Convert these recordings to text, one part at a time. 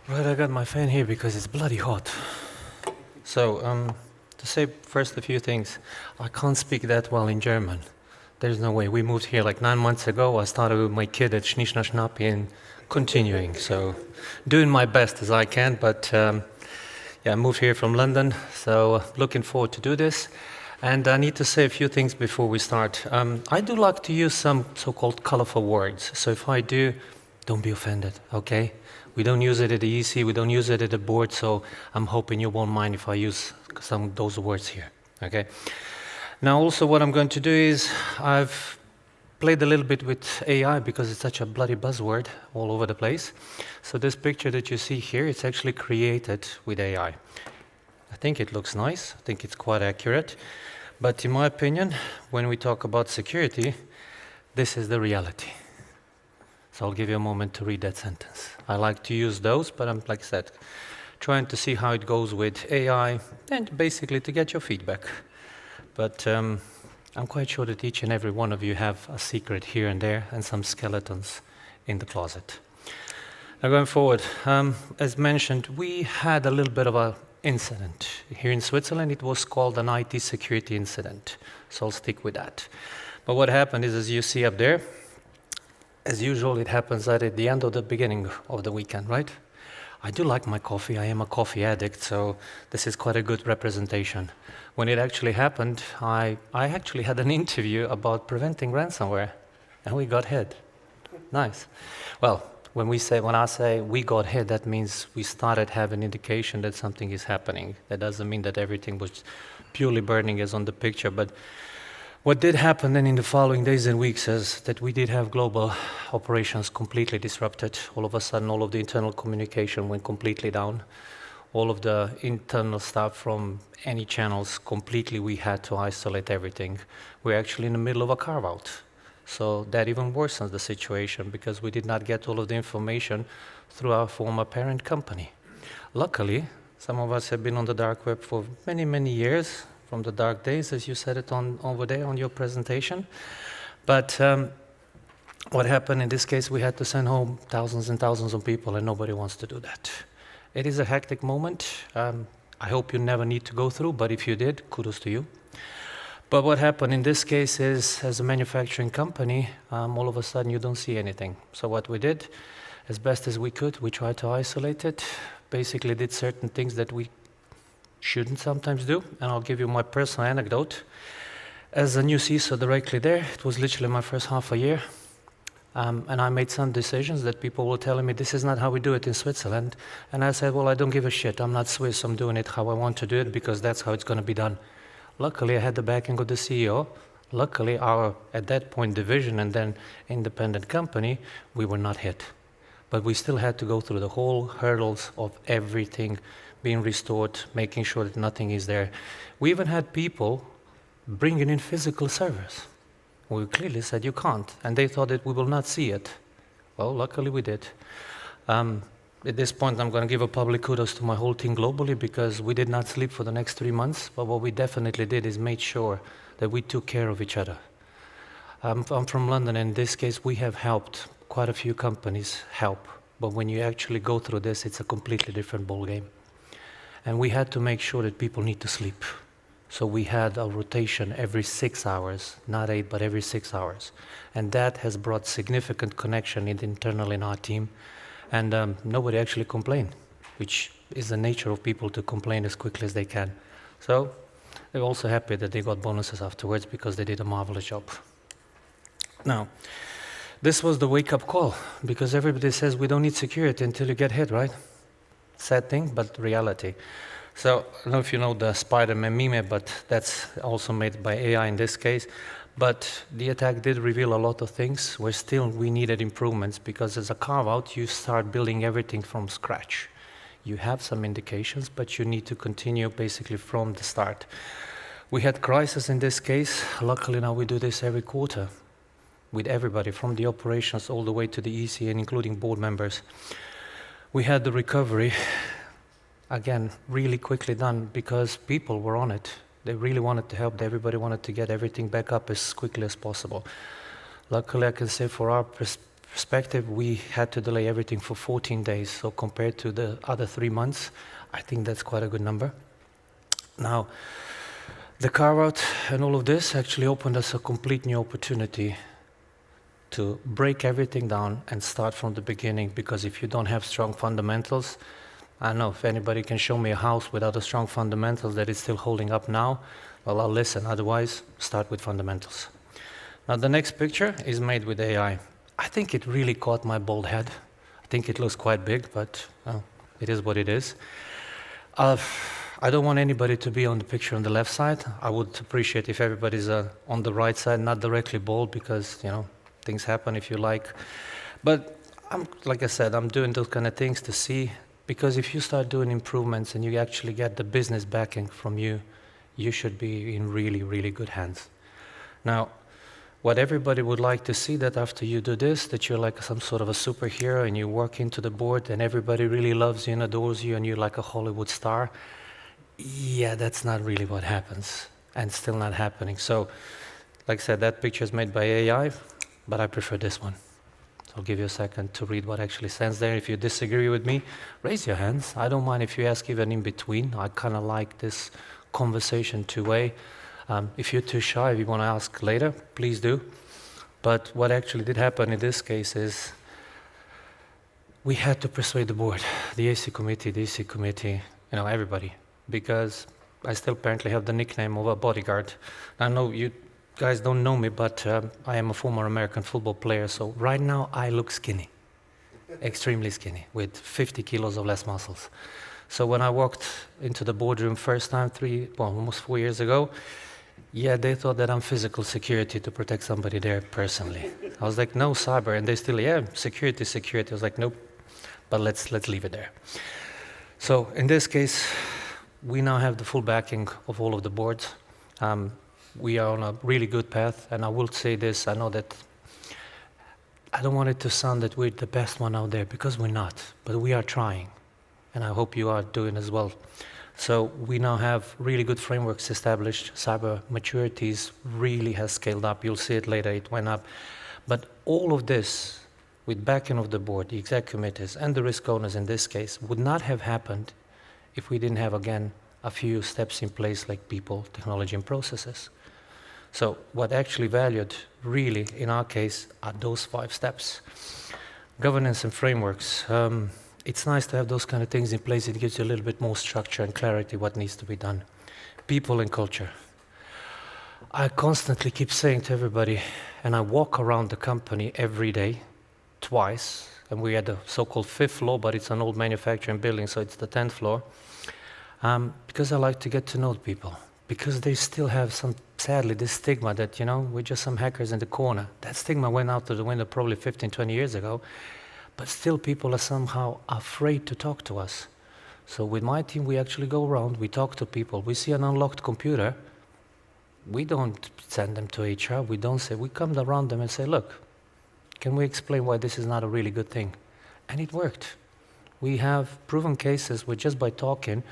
Right, I got my fan here because it's bloody hot. So, to say first a few things, I can't speak that well in German. There's no way. We moved here like 9 months ago. I started with my kid at Schnischna Schnappi and continuing. So, doing my best as I can, but yeah, I moved here from London, so looking forward to do this. And I need to say a few things before we start. I do like to use some so-called colorful words. So if I do, don't be offended, okay? We don't use it at the EC, we don't use it at the board, so I'm hoping you won't mind if I use some of those words here, okay? Now also what I'm going to do is, I've played a little bit with AI because it's such a bloody buzzword all over the place. So this picture that you see here, it's actually created with AI. I think it looks nice, I think it's quite accurate, but in my opinion, when we talk about security, this is the reality. So I'll give you a moment to read that sentence. I like to use those, but I'm, like I said, trying to see how it goes with AI and basically to get your feedback. But I'm quite sure that each and every one of you have a secret here and there and some skeletons in the closet. Now going forward, as mentioned, we had a little bit of an incident. Here in Switzerland, it was called an IT security incident. So I'll stick with that. But what happened is, as you see up there, as usual, it happens at the end or the beginning of the weekend, right? I do like my coffee. I am a coffee addict, so this is quite a good representation. When it actually happened, I actually had an interview about preventing ransomware, and we got hit. Nice. Well, when I say we got hit, that means we started having indication that something is happening. That doesn't mean that everything was purely burning as on the picture, but what did happen then in the following days and weeks is that we did have global operations completely disrupted. All of a sudden, all of the internal communication went completely down. All of the internal stuff from any channels, completely we had to isolate everything. We're actually in the middle of a carve-out. So that even worsens the situation because we did not get all of the information through our former parent company. Luckily, some of us have been on the dark web for many, many years, from the dark days, as you said it over there on your presentation. But what happened in this case, we had to send home thousands and thousands of people, and nobody wants to do that. It is a hectic moment. I hope you never need to go through, but if you did, kudos to you. But what happened in this case is, as a manufacturing company, all of a sudden you don't see anything. So what we did, as best as we could, we tried to isolate it, basically did certain things that we shouldn't sometimes do, and I'll give you my personal anecdote. As a new CISO directly there, it was literally my first half a year, and I made some decisions that people were telling me, this is not how we do it in Switzerland, and I said, well, I don't give a shit, I'm not Swiss, I'm doing it how I want to do it, because that's how it's going to be done. Luckily, I had the backing of the CEO. Luckily, our, at that point, division and then independent company, we were not hit. But we still had to go through the whole hurdles of everything being restored, making sure that nothing is there. We even had people bringing in physical servers. We clearly said you can't, and they thought that we will not see it. Well, luckily we did. At this point, I'm going to give a public kudos to my whole team globally because we did not sleep for the next 3 months, but what we definitely did is made sure that we took care of each other. I'm from London, and in this case, we have helped quite a few companies help, but when you actually go through this, it's a completely different ballgame. And we had to make sure that people need to sleep. So we had a rotation every 6 hours, not 8, but every 6 hours. And that has brought significant connection internally in our team. And nobody actually complained, which is the nature of people to complain as quickly as they can. So they're also happy that they got bonuses afterwards because they did a marvelous job. Now, this was the wake-up call, because everybody says we don't need security until you get hit, right? Sad thing, but reality. So I don't know if you know the Spider-Man meme, but that's also made by AI in this case. But the attack did reveal a lot of things where still we needed improvements, because as a carve-out, you start building everything from scratch. You have some indications, but you need to continue basically from the start. We had crisis in this case. Luckily now we do this every quarter with everybody, from the operations all the way to the EC and including board members. We had the recovery, again, really quickly done because people were on it. They really wanted to help. Everybody wanted to get everything back up as quickly as possible. Luckily, I can say for our perspective, we had to delay everything for 14 days. So compared to the other 3 months, I think that's quite a good number. Now, the carve-out and all of this actually opened us a complete new opportunity to break everything down and start from the beginning, because if you don't have strong fundamentals, I don't know if anybody can show me a house without a strong fundamentals that is still holding up now, well, I'll listen. Otherwise, start with fundamentals. Now, the next picture is made with AI. I think it really caught my bald head. I think it looks quite big, but it is what it is. I don't want anybody to be on the picture on the left side. I would appreciate if everybody's on the right side, not directly bald, because, you know, things happen if you like. But like I said, I'm doing those kind of things to see, because if you start doing improvements and you actually get the business backing from you, you should be in really, really good hands. Now, what everybody would like to see, that after you do this, that you're like some sort of a superhero and you walk into the board and everybody really loves you and adores you and you're like a Hollywood star. Yeah, that's not really what happens, and still not happening. So, like I said, that picture is made by AI, but I prefer this one. So I'll give you a second to read what actually stands there. If you disagree with me, raise your hands. I don't mind if you ask even in between. I kind of like this conversation two-way. If you're too shy, if you want to ask later, please do. But what actually did happen in this case is we had to persuade the board, the AC committee, you know, everybody, because I still apparently have the nickname of a bodyguard. I know you guys don't know me, but I am a former American football player, so right now I look skinny, extremely skinny, with 50 kilos of less muscles. So when I walked into the boardroom first time, almost 4 years ago, yeah, they thought that I'm physical security to protect somebody there personally. I was like, no, cyber, and they still, yeah, security. I was like, nope, but let's leave it there. So in this case, we now have the full backing of all of the boards. We are on a really good path, and I will say this, I know that I don't want it to sound that we're the best one out there, because we're not, but we are trying, and I hope you are doing as well. So we now have really good frameworks established. Cyber maturities really has scaled up. You'll see it later, it went up. But all of this, with backing of the board, the exec committees, and the risk owners in this case, would not have happened if we didn't have, again, a few steps in place like people, technology, and processes. So what actually valued, really, in our case, are those 5 steps. Governance and frameworks. It's nice to have those kind of things in place. It gives you a little bit more structure and clarity what needs to be done. People and culture. I constantly keep saying to everybody, and I walk around the company every day, twice, and we're at the so-called 5th floor, but it's an old manufacturing building, so it's the 10th floor, because I like to get to know people, because they still have sadly, this stigma that, you know, we're just some hackers in the corner. That stigma went out the window probably 15, 20 years ago. But still people are somehow afraid to talk to us. So with my team, we actually go around, we talk to people, we see an unlocked computer, we don't send them to HR, we don't say, we come around them and say, look, can we explain why this is not a really good thing? And it worked. We have proven cases where just by talking,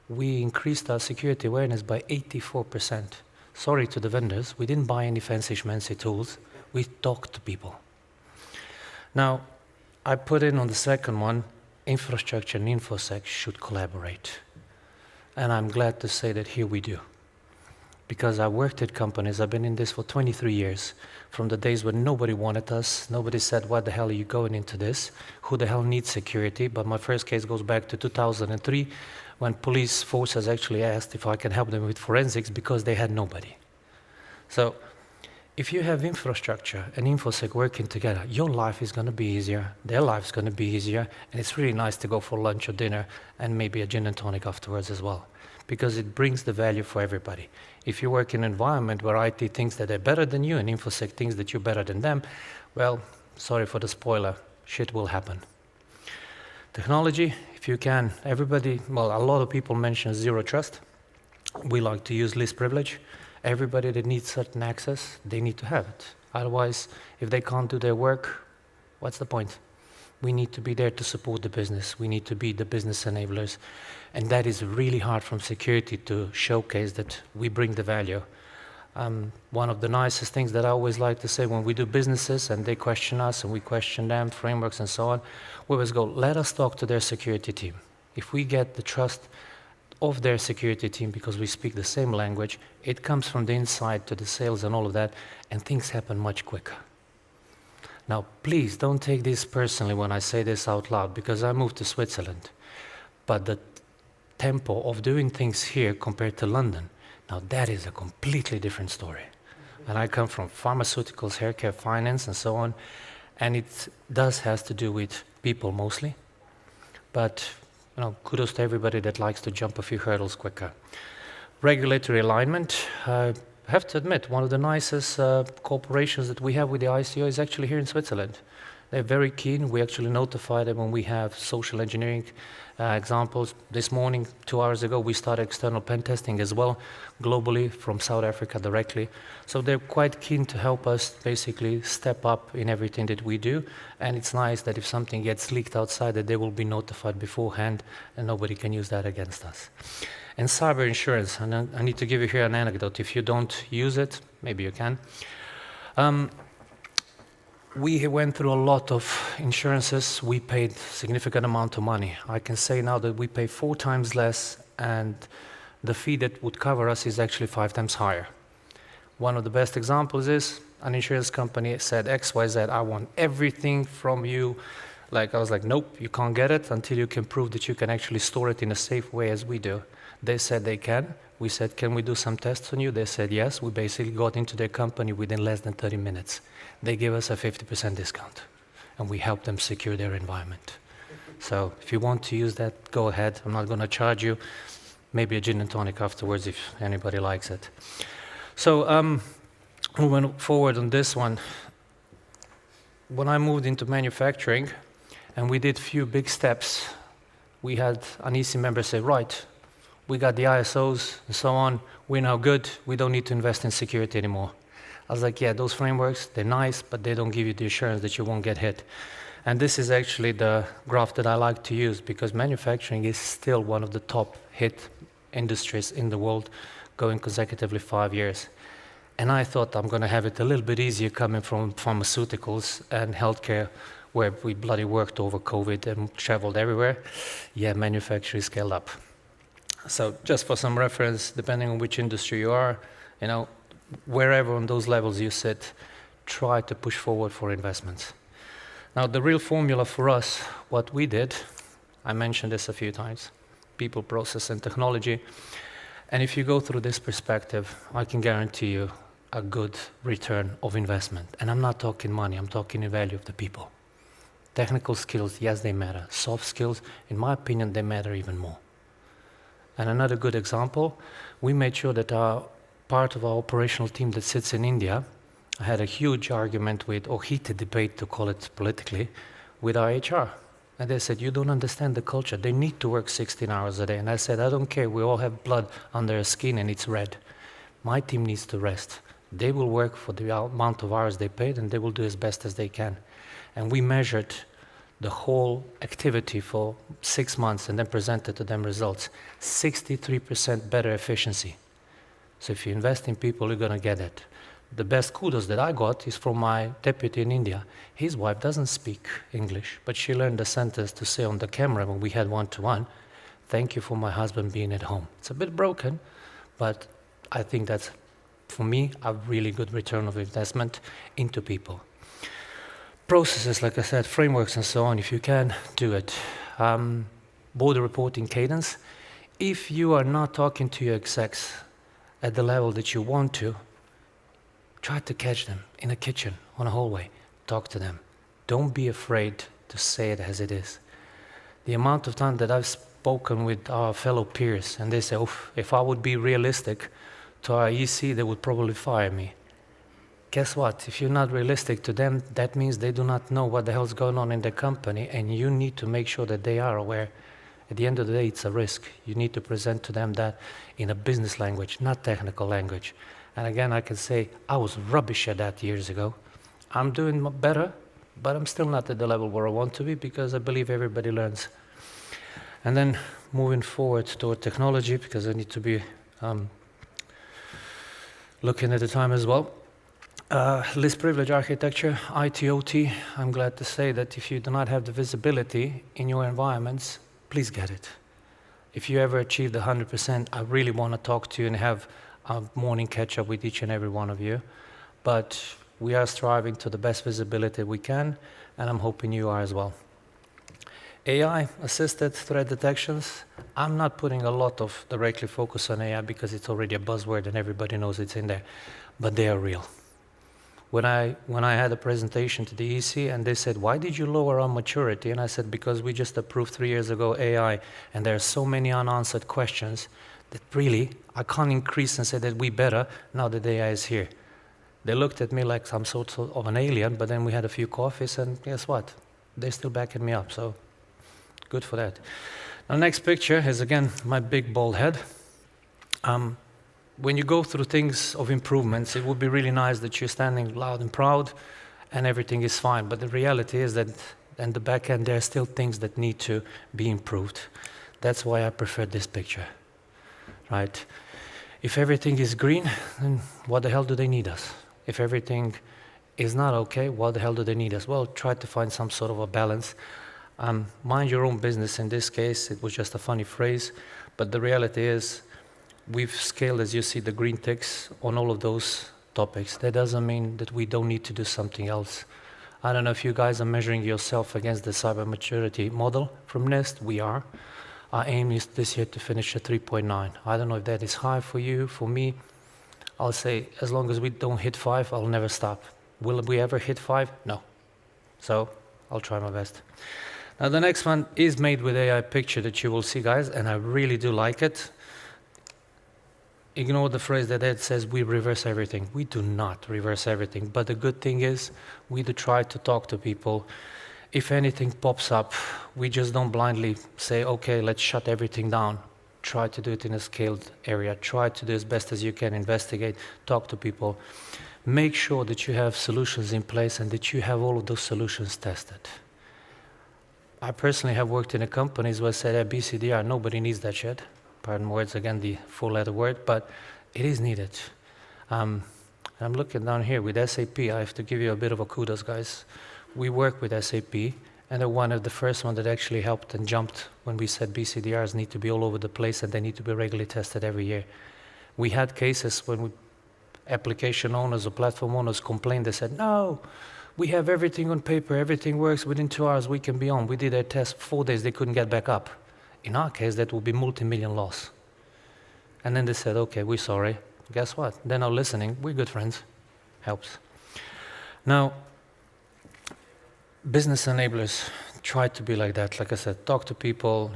we increased our security awareness by 84%. Sorry to the vendors, we didn't buy any fancy schmancy tools, we talked to people. Now, I put in on the second one, infrastructure and InfoSec should collaborate. And I'm glad to say that here we do. Because I worked at companies, I've been in this for 23 years, from the days when nobody wanted us, nobody said, what the hell are you going into this? Who the hell needs security? But my first case goes back to 2003, when police forces actually asked if I can help them with forensics because they had nobody. So, if you have infrastructure and InfoSec working together, your life is going to be easier, their life is going to be easier, and it's really nice to go for lunch or dinner and maybe a gin and tonic afterwards as well, because it brings the value for everybody. If you work in an environment where IT thinks that they're better than you and InfoSec thinks that you're better than them, well, sorry for the spoiler, shit will happen. Technology, if you can, everybody, well, a lot of people mention zero trust. We like to use least privilege. Everybody that needs certain access, they need to have it. Otherwise, if they can't do their work, what's the point? We need to be there to support the business. We need to be the business enablers. And that is really hard from security to showcase that we bring the value. One of the nicest things that I always like to say when we do businesses and they question us and we question them, frameworks and so on, we always go, let us talk to their security team. If we get the trust of their security team because we speak the same language, it comes from the inside to the sales and all of that, and things happen much quicker. Now, please don't take this personally when I say this out loud, because I moved to Switzerland. But the tempo of doing things here compared to London, now that is a completely different story. And I come from pharmaceuticals, haircare, finance, and so on, and it has to do with people mostly. But kudos to everybody that likes to jump a few hurdles quicker. Regulatory alignment. I have to admit, one of the nicest corporations that we have with the ICO is actually here in Switzerland. They're very keen. We actually notify them when we have social engineering examples. This morning, 2 hours ago, we started external pen testing as well, globally, from South Africa directly. So they're quite keen to help us basically step up in everything that we do. And it's nice that if something gets leaked outside, that they will be notified beforehand and nobody can use that against us. And cyber insurance, and I need to give you here an anecdote. If you don't use it, maybe you can. We went through a lot of insurances. We paid significant amount of money. I can say now that we pay 4 times less, and the fee that would cover us is actually 5 times higher. One of the best examples is an insurance company said, XYZ, I want everything from you. I was like, nope, you can't get it until you can prove that you can actually store it in a safe way as we do. They said they can. We said, can we do some tests on you? They said yes. We basically got into their company within less than 30 minutes. They gave us a 50% discount, and we helped them secure their environment. So if you want to use that, go ahead. I'm not going to charge you. Maybe a gin and tonic afterwards if anybody likes it. So moving forward on this one, when I moved into manufacturing and we did few big steps, we had an EC member say, right, we got the ISOs and so on, we're now good, we don't need to invest in security anymore. I was like, yeah, those frameworks, they're nice, but they don't give you the assurance that you won't get hit. And this is actually the graph that I like to use, because manufacturing is still one of the top hit industries in the world, going consecutively 5 years. And I thought I'm going to have it a little bit easier coming from pharmaceuticals and healthcare, where we bloody worked over COVID and traveled everywhere. Yeah, manufacturing scaled up. So just for some reference, depending on which industry you are, wherever on those levels you sit, try to push forward for investments. Now, the real formula for us, what we did, I mentioned this a few times, people, process, and technology. And if you go through this perspective, I can guarantee you a good return of investment. And I'm not talking money, I'm talking the value of the people. Technical skills, yes, they matter. Soft skills, in my opinion, they matter even more. And another good example, we made sure that part of our operational team that sits in India, I had a huge argument with, or heated debate to call it politically, with our HR. And they said, you don't understand the culture. They need to work 16 hours a day. And I said, I don't care. We all have blood under our skin and it's red. My team needs to rest. They will work for the amount of hours they paid, and they will do as best as they can. And we measured the whole activity for 6 months and then presented to them results. 63% better efficiency. So if you invest in people, you're going to get it. The best kudos that I got is from my deputy in India. His wife doesn't speak English, but she learned a sentence to say on the camera when we had one-to-one, thank you for my husband being at home. It's a bit broken, but I think that's, for me, a really good return of investment into people. Processes, like I said, frameworks and so on, if you can, do it. Border reporting cadence. If you are not talking to your execs at the level that you want to, try to catch them in a kitchen, on a hallway. Talk to them. Don't be afraid to say it as it is. The amount of time that I've spoken with our fellow peers, and they say, oof, if I would be realistic to our EC, they would probably fire me. Guess what? If you're not realistic to them, that means they do not know what the hell's going on in their company, and you need to make sure that they are aware. At the end of the day, it's a risk. You need to present to them that in a business language, not technical language. And again, I can say, I was rubbish at that years ago. I'm doing better, but I'm still not at the level where I want to be, because I believe everybody learns. And then moving forward toward technology, because I need to be Looking at the time as well. List privilege architecture, IT/OT. I'm glad to say that if you do not have the visibility in your environments, please get it. If you ever achieve the 100%, I really want to talk to you and have a morning catch up with each and every one of you. But we are striving to the best visibility we can, and I'm hoping you are as well. AI-assisted threat detections. I'm not putting a lot of directly focus on AI because it's already a buzzword and everybody knows it's in there, but they are real. When I had a presentation to the EC and they said, why did you lower our maturity? And I said, because we just approved 3 years ago AI, and there are so many unanswered questions that really, I can't increase and say that we better now that AI is here. They looked at me like some sort of an alien, but then we had a few coffees, and guess what? They're still backing me up, so good for that. Now, next picture is, again, my big bald head. When you go through things of improvements, it would be really nice that you're standing loud and proud and everything is fine. But the reality is that in the back end, there are still things that need to be improved. That's why I prefer this picture, right? If everything is green, then what the hell do they need us? If everything is not okay, what the hell do they need us? Well, try to find some sort of a balance. Mind your own business in this case. It was just a funny phrase, but the reality is, we've scaled, as you see, the green ticks on all of those topics. That doesn't mean that we don't need to do something else. I don't know if you guys are measuring yourself against the cyber maturity model from NIST. We are. Our aim is this year to finish at 3.9. I don't know if that is high for you. For me, I'll say as long as we don't hit 5, I'll never stop. Will we ever hit 5? No. So I'll try my best. Now the next one is made with AI picture that you will see, guys, and I really do like it. Ignore the phrase that Ed says we reverse everything. We do not reverse everything, but the good thing is we do try to talk to people. If anything pops up, we just don't blindly say, okay, let's shut everything down. Try to do it in a scaled area. Try to do as best as you can, investigate, talk to people. Make sure that you have solutions in place and that you have all of those solutions tested. I personally have worked in a companies where I said, BCDR, nobody needs that shit. Pardon words, again, the four-letter word, but it is needed. I'm looking down here with SAP. I have to give you a bit of a kudos, guys. We work with SAP, and they're one of the first ones that actually helped and jumped when we said BCDRs need to be all over the place and they need to be regularly tested every year. We had cases when application owners or platform owners complained. They said, no, we have everything on paper, everything works, within 2 hours we can be on. We did a test 4 days, they couldn't get back up. In our case, that would be multi-million loss. And then they said, okay, we're sorry. Guess what? They're now listening. We're good friends. Helps. Now, business enablers try to be like that. Like I said, talk to people,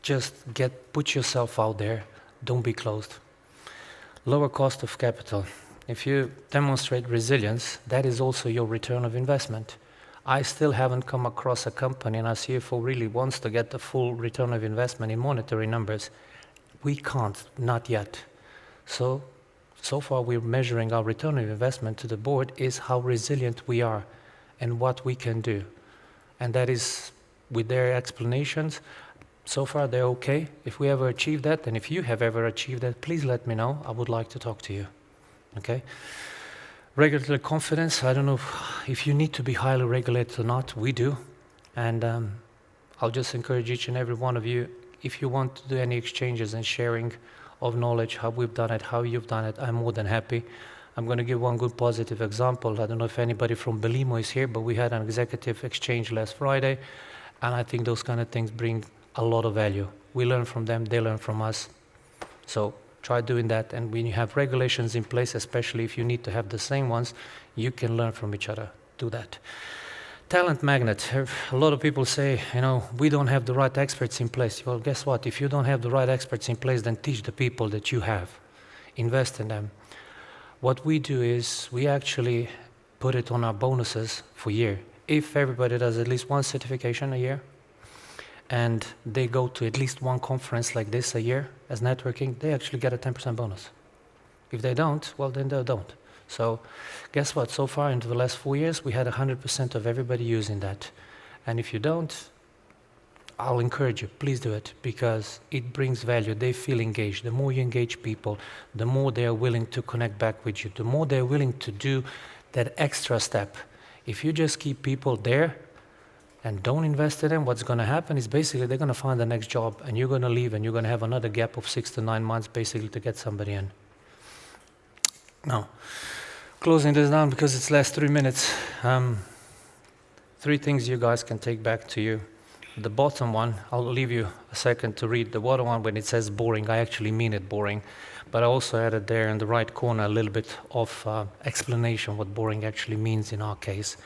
just put yourself out there. Don't be closed. Lower cost of capital. If you demonstrate resilience, that is also your return of investment. I still haven't come across a company, and our CFO really wants to get the full return of investment in monetary numbers. We can't, not yet. So far we're measuring our return of investment to the board is how resilient we are and what we can do. And that is with their explanations. So far they're okay. If we ever achieve that, and if you have ever achieved that, please let me know. I would like to talk to you. Okay? Regulatory confidence, I don't know if you need to be highly regulated or not. We do. And I'll just encourage each and every one of you, if you want to do any exchanges and sharing of knowledge, how we've done it, how you've done it, I'm more than happy. I'm going to give one good positive example. I don't know if anybody from Belimo is here, but we had an executive exchange last Friday, and I think those kind of things bring a lot of value. We learn from them, they learn from us. So try doing that, and when you have regulations in place, especially if you need to have the same ones, you can learn from each other. Do that. Talent magnet. A lot of people say, we don't have the right experts in place. Well, guess what? If you don't have the right experts in place, then teach the people that you have. Invest in them. What we do is we actually put it on our bonuses for a year. If everybody does at least one certification a year, and they go to at least one conference like this a year as networking, they actually get a 10% bonus. If they don't, well, then they don't. So guess what? So far into the last 4 years, we had 100% of everybody using that. And if you don't, I'll encourage you, please do it, because it brings value. They feel engaged. The more you engage people, the more they are willing to connect back with you, the more they're willing to do that extra step. If you just keep people there and don't invest in them, what's going to happen is basically they're going to find the next job, and you're going to leave, and you're going to have another gap of 6 to 9 months basically to get somebody in. Now, closing this down because it's last 3 minutes. 3 things you guys can take back to you. The bottom one, I'll leave you a second to read. The bottom one, when it says boring, I actually mean it boring. But I also added there in the right corner a little bit of explanation what boring actually means in our case.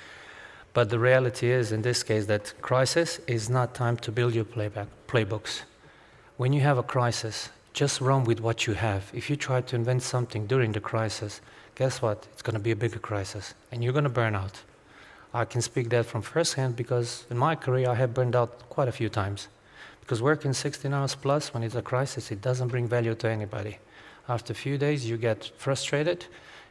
But the reality is, in this case, that crisis is not time to build your playbooks. When you have a crisis, just run with what you have. If you try to invent something during the crisis, guess what? It's going to be a bigger crisis, and you're going to burn out. I can speak that from first hand because in my career I have burned out quite a few times. Because working 16 hours plus when it's a crisis, it doesn't bring value to anybody. After a few days you get frustrated,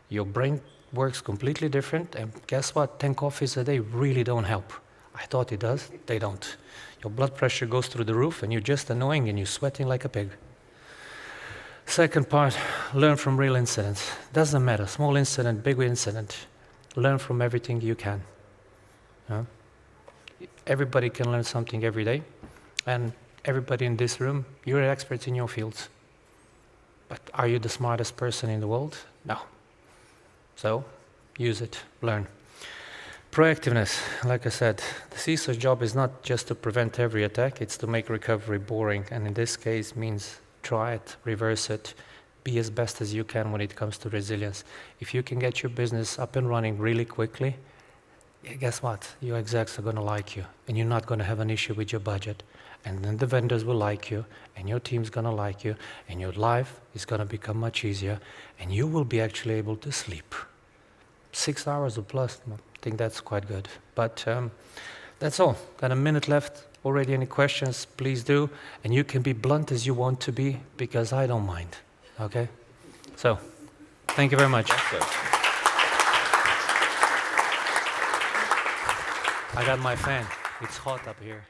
your brain works completely different, and guess what? 10 coffees a day really don't help. I thought it does, they don't. Your blood pressure goes through the roof and you're just annoying and you're sweating like a pig. Second part, learn from real incidents. Doesn't matter, small incident, big incident. Learn from everything you can. Everybody can learn something every day, and everybody in this room, you're experts in your fields. But are you the smartest person in the world? No. So, use it, learn. Proactiveness, like I said, the CISO's job is not just to prevent every attack, it's to make recovery boring, and in this case means try it, reverse it, be as best as you can when it comes to resilience. If you can get your business up and running really quickly, guess what? Your execs are going to like you, and you're not going to have an issue with your budget. And then the vendors will like you, and your team's going to like you, and your life is going to become much easier, and you will be actually able to sleep. 6 hours or plus, I think that's quite good. But that's all. Got a minute left. Already any questions, please do. And you can be blunt as you want to be, because I don't mind. Okay? So, thank you very much. I got my fan. It's hot up here.